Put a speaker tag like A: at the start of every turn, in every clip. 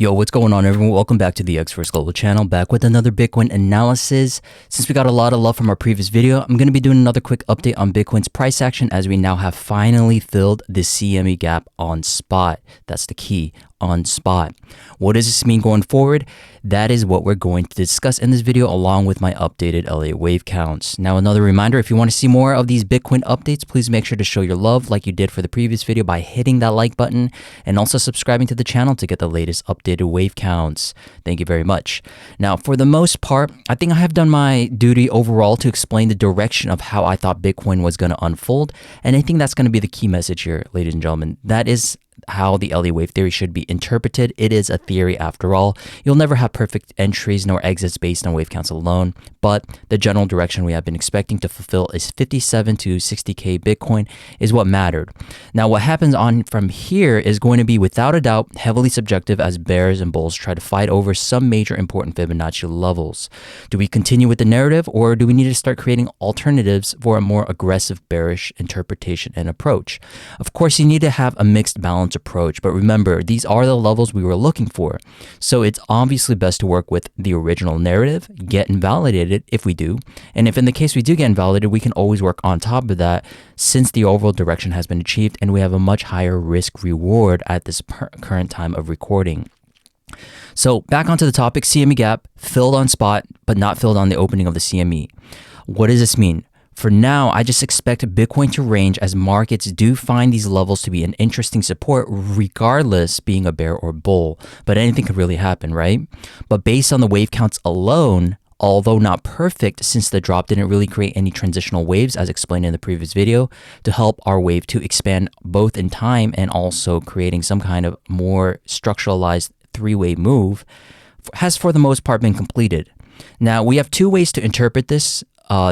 A: Yo, what's going on, everyone? Welcome back to the XForceGlobal channel, back with another Bitcoin analysis. Since we got a lot of love from our previous video, I'm going to be doing another quick update on Bitcoin's price action as we now have finally filled the CME gap on spot. That's the key, on spot. What does this mean going forward? That is what we're going to discuss in this video along with my updated Elliott Wave counts. Now, another reminder, if you want to see more of these Bitcoin updates, please make sure to show your love like you did for the previous video by hitting that like button and also subscribing to the channel to get the latest updated wave counts. Thank you very much. Now, for the most part, I think I have done my duty overall to explain the direction of how I thought Bitcoin was going to unfold. And I think that's going to be the key message here, ladies and gentlemen. That is how the Elliott Wave Theory should be interpreted. It is a theory after all. You'll never have perfect entries nor exits based on wave counts alone, but the general direction we have been expecting to fulfill is 57 to 60K Bitcoin is what mattered. Now, what happens on from here is going to be without a doubt heavily subjective as bears and bulls try to fight over some major important Fibonacci levels. Do we continue with the narrative, or do we need to start creating alternatives for a more aggressive bearish interpretation and approach? Of course, you need to have a mixed balance approach, but remember, these are the levels we were looking for. So it's obviously best to work with the original narrative, get invalidated if we do, and if in the case we do get invalidated, we can always work on top of that since the overall direction has been achieved and we have a much higher risk reward at this current time of recording. So back onto the topic, CME gap filled on spot, but not filled on the opening of the CME. What does this mean? For now, I just expect Bitcoin to range as markets do find these levels to be an interesting support, regardless being a bear or bull. But anything could really happen, right? But based on the wave counts alone, although not perfect since the drop didn't really create any transitional waves as explained in the previous video, to help our wave to expand both in time and also creating some kind of more structuralized three-wave move, has for the most part been completed. Now, we have two ways to interpret this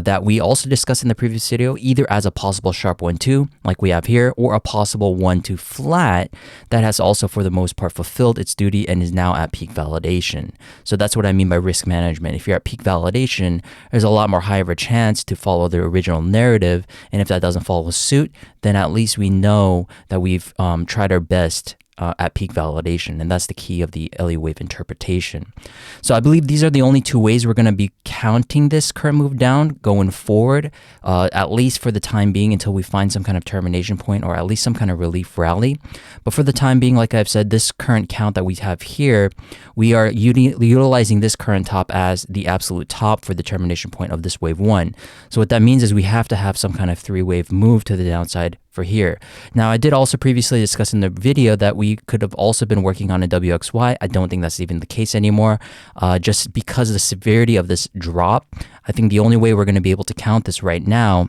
A: that we also discussed in the previous video, either as a possible sharp 1-2 like we have here, or a possible 1-2 flat that has also for the most part fulfilled its duty and is now at peak validation. So that's what I mean by risk management. If you're at peak validation, there's a lot more high of a chance to follow the original narrative, and if that doesn't follow suit, then at least we know that we've tried our best at peak validation, and that's the key of the Elliott Wave interpretation. So I believe these are the only two ways we're going to be counting this current move down going forward, at least for the time being until we find some kind of termination point or at least some kind of relief rally. But for the time being, like I've said, this current count that we have here, we are utilizing this current top as the absolute top for the termination point of this wave one. So what that means is we have to have some kind of three-wave move to the downside for here. Now, I did also previously discuss in the video that we could have also been working on a WXY. I don't think that's even the case anymore, just because of the severity of this drop. I think the only way we're going to be able to count this right now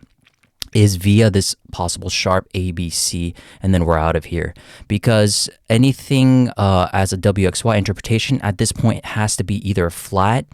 A: is via this possible sharp ABC, and then we're out of here. Because anything as a WXY interpretation at this point has to be either flat,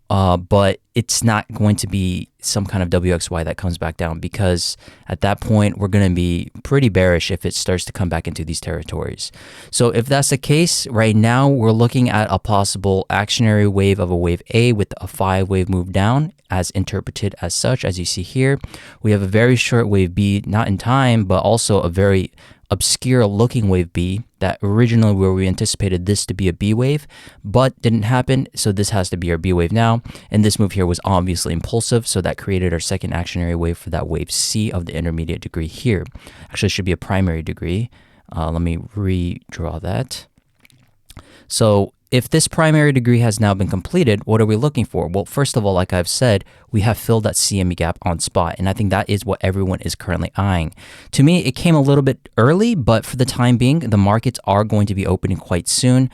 A: but it's not going to be some kind of WXY that comes back down, because at that point we're going to be pretty bearish if it starts to come back into these territories. So if that's the case, right now we're looking at a possible actionary wave of a wave A with a 5-wave move down as interpreted as such. As you see here, we have a very short wave B, not in time, but also a very obscure looking wave B that originally where we anticipated this to be a B wave, but didn't happen. So this has to be our B wave now. And this move here was obviously impulsive. So that created our second actionary wave for that wave C of the intermediate degree here. Actually, it should be a primary degree. Let me redraw that. So if this primary degree has now been completed, what are we looking for? Well, first of all, like I've said, we have filled that CME gap on spot, and I think that is what everyone is currently eyeing. To me, it came a little bit early, but for the time being, the markets are going to be opening quite soon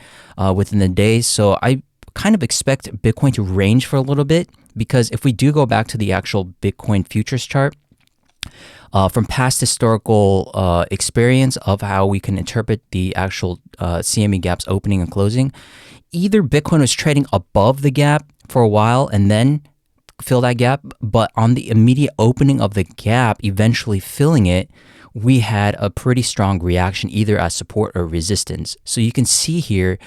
A: within the days. So I kind of expect Bitcoin to range for a little bit, because if we do go back to the actual Bitcoin futures chart, from past historical experience of how we can interpret the actual CME gaps opening and closing, either Bitcoin was trading above the gap for a while and then fill that gap, but on the immediate opening of the gap, eventually filling it, we had a pretty strong reaction either as support or resistance. So you can see here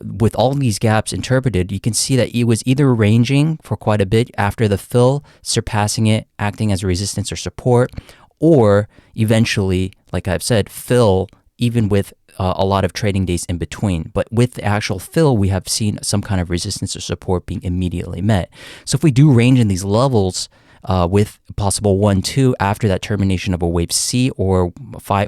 A: with all these gaps interpreted, you can see that it was either ranging for quite a bit after the fill, surpassing it, acting as resistance or support, or eventually, like I've said, fill even with a lot of trading days in between. But with the actual fill, we have seen some kind of resistance or support being immediately met. So if we do range in these levels, with possible 1, 2 after that termination of a wave C or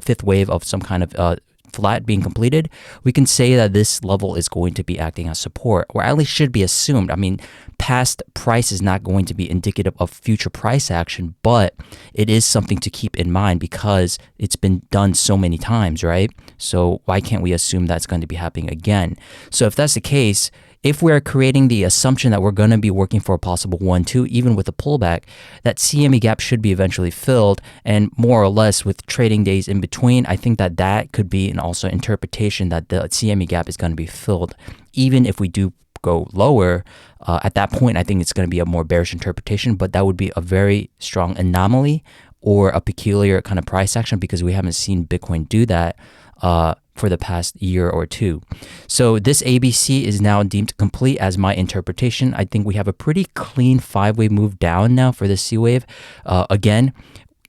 A: fifth wave of some kind of flat being completed, we can say that this level is going to be acting as support, or at least should be assumed. I mean, past price is not going to be indicative of future price action, but it is something to keep in mind because it's been done so many times, right? So why can't we assume that's going to be happening again? So if that's the case, if we're creating the assumption that we're going to be working for a possible 1, 2, even with a pullback, that CME gap should be eventually filled. And more or less with trading days in between, I think that that could be an also interpretation that the CME gap is going to be filled. Even if we do go lower, at that point, I think it's going to be a more bearish interpretation, but that would be a very strong anomaly or a peculiar kind of price action because we haven't seen Bitcoin do that for the past year or two. So this ABC is now deemed complete as my interpretation. I think we have a pretty clean 5-wave move down now for the C wave. Again,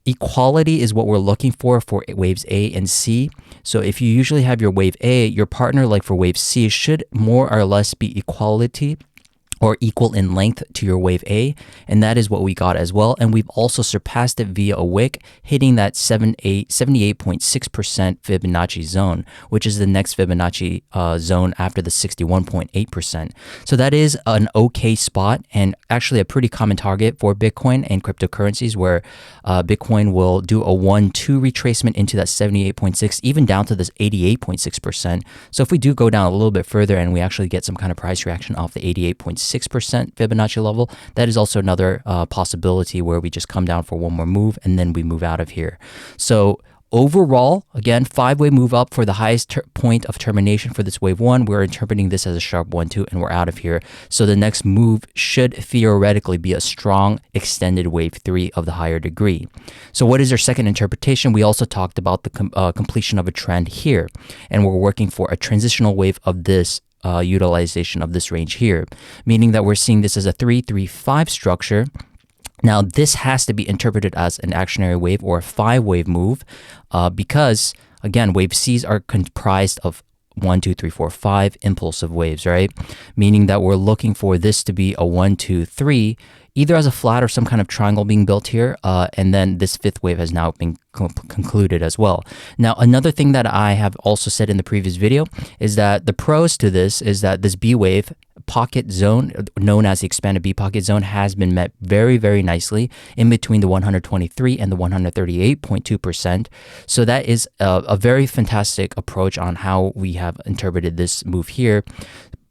A: equality is what we're looking for waves A and C. So if you usually have your wave A, your partner, like for wave C, should more or less be equality or equal in length to your wave A, and that is what we got as well. And we've also surpassed it via a wick, hitting that 78.6% Fibonacci zone, which is the next Fibonacci zone after the 61.8%. So that is an okay spot and actually a pretty common target for Bitcoin and cryptocurrencies, where Bitcoin will do a 1-2 retracement into that 78.6, even down to this 88.6%. So if we do go down a little bit further and we actually get some kind of price reaction off the 88.6% Fibonacci level, that is also another possibility where we just come down for one more move and then we move out of here. So overall, again, 5-wave move up for the highest point of termination for this wave 1. We're interpreting this as a sharp 1-2 and we're out of here. So the next move should theoretically be a strong extended wave 3 of the higher degree. So what is our second interpretation? We also talked about the completion of a trend here, and we're working for a transitional wave of this utilization of this range here, meaning that we're seeing this as a 3-3-5 structure. Now, this has to be interpreted as an actionary wave or a 5-wave move because, again, wave C's are comprised of 1, 2, 3, 4, 5 impulsive waves, right? Meaning that we're looking for this to be a 1, 2, 3, either as a flat or some kind of triangle being built here, and then this 5th wave has now been concluded as well. Now, another thing that I have also said in the previous video is that the pros to this is that this B wave pocket zone, known as the expanded B pocket zone, has been met very, very nicely in between the 123 and the 138.2%. So that is a very fantastic approach on how we have interpreted this move here.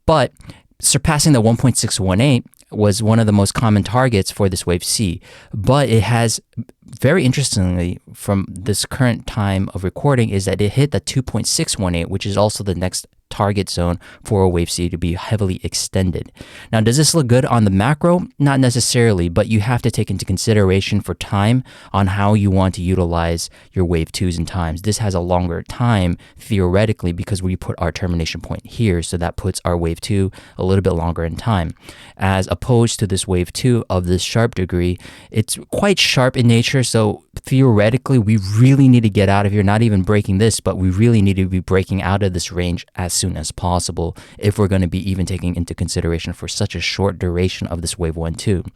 A: But surpassing the 1.618 was one of the most common targets for this wave C, but it has, very interestingly, from this current time of recording, is that it hit the 2.618, which is also the next target zone for a wave C to be heavily extended. Now, does this look good on the macro? Not necessarily, but you have to take into consideration for time on how you want to utilize your wave 2s and times. This has a longer time theoretically because we put our termination point here, so that puts our wave 2 a little bit longer in time. As opposed to this wave 2 of this sharp degree, it's quite sharp in nature, so theoretically we really need to get out of here, not even breaking this, but we really need to be breaking out of this range as soon as possible if we're going to be even taking into consideration for such a short duration of this wave 1-2.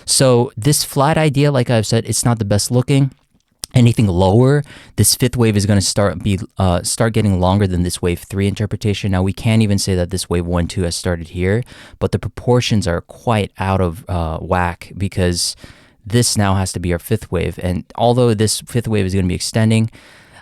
A: So this flat idea, like I've said, it's not the best looking. Anything lower, this 5th wave is going to start getting longer than this wave 3 interpretation. Now, we can't even say that this wave 1-2 has started here, but the proportions are quite out of whack because this now has to be our 5th wave. And although this 5th wave is going to be extending,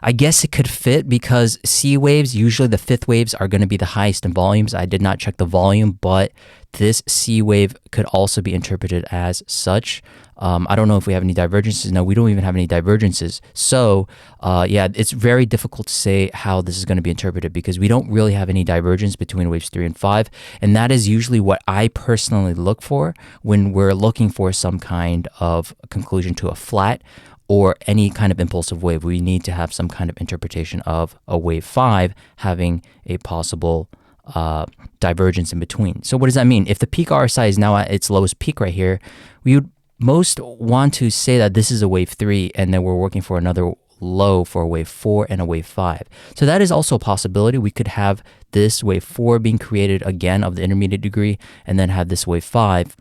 A: I guess it could fit because C waves, usually the 5th waves are going to be the highest in volumes. I did not check the volume, but this C wave could also be interpreted as such. I don't know if we have any divergences. No, we don't even have any divergences. So yeah, it's very difficult to say how this is going to be interpreted because we don't really have any divergence between waves 3 and 5. And that is usually what I personally look for when we're looking for some kind of conclusion to a flat or any kind of impulsive wave. We need to have some kind of interpretation of a wave 5 having a possible divergence in between. So what does that mean? If the peak RSI is now at its lowest peak right here, we would most want to say that this is a wave 3 and then we're working for another low for a wave 4 and a wave 5. So that is also a possibility. We could have this wave 4 being created again of the intermediate degree, and then have this wave 5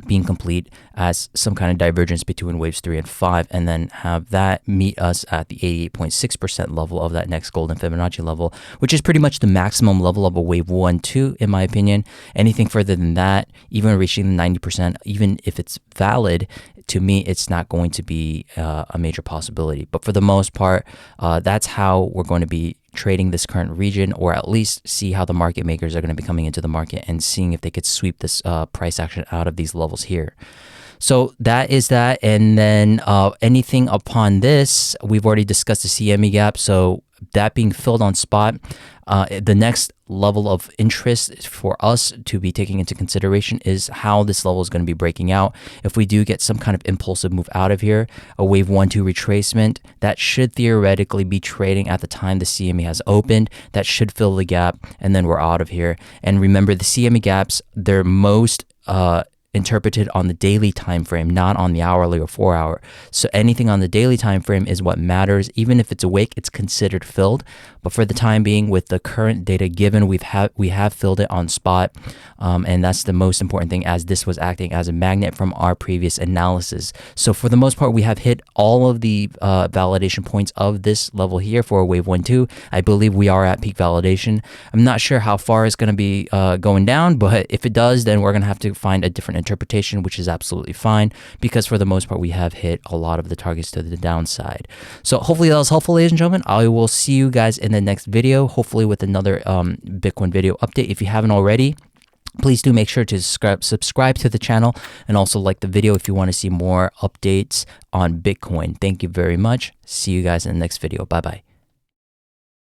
A: being complete as some kind of divergence between waves 3 and 5, and then have that meet us at the 88.6% level of that next golden Fibonacci level, which is pretty much the maximum level of a wave 1, 2, in my opinion. Anything further than that, even reaching the 90%, even if it's valid, to me, it's not going to be a major possibility. But for the most part, that's how we're going to be trading this current region, or at least see how the market makers are going to be coming into the market and seeing if they could sweep this price action out of these levels here. So that is that. And then anything upon this, we've already discussed the CME gap. So that being filled on spot, the next level of interest for us to be taking into consideration is how this level is going to be breaking out. If we do get some kind of impulsive move out of here, a wave 1, 2 retracement, that should theoretically be trading at the time the CME has opened. That should fill the gap, and then we're out of here. And remember, the CME gaps, they're most interpreted on the daily time frame, not on the hourly or 4-hour. So anything on the daily time frame is what matters. Even if it's awake, it's considered filled. But for the time being, with the current data given, we have filled it on spot, and that's the most important thing, as this was acting as a magnet from our previous analysis. So for the most part, we have hit all of the validation points of this level here for a wave 1, 2. I believe we are at peak validation. I'm not sure how far it's going to be going down, but if it does, then we're going to have to find a different interpretation, which is absolutely fine, because for the most part, we have hit a lot of the targets to the downside. So hopefully that was helpful, ladies and gentlemen. I will see you guys in the next video, hopefully with another Bitcoin video update. If you haven't already, please do make sure to subscribe to the channel, and also like the video if you want to see more updates on Bitcoin. Thank you very much. See you guys in the next video. Bye-bye.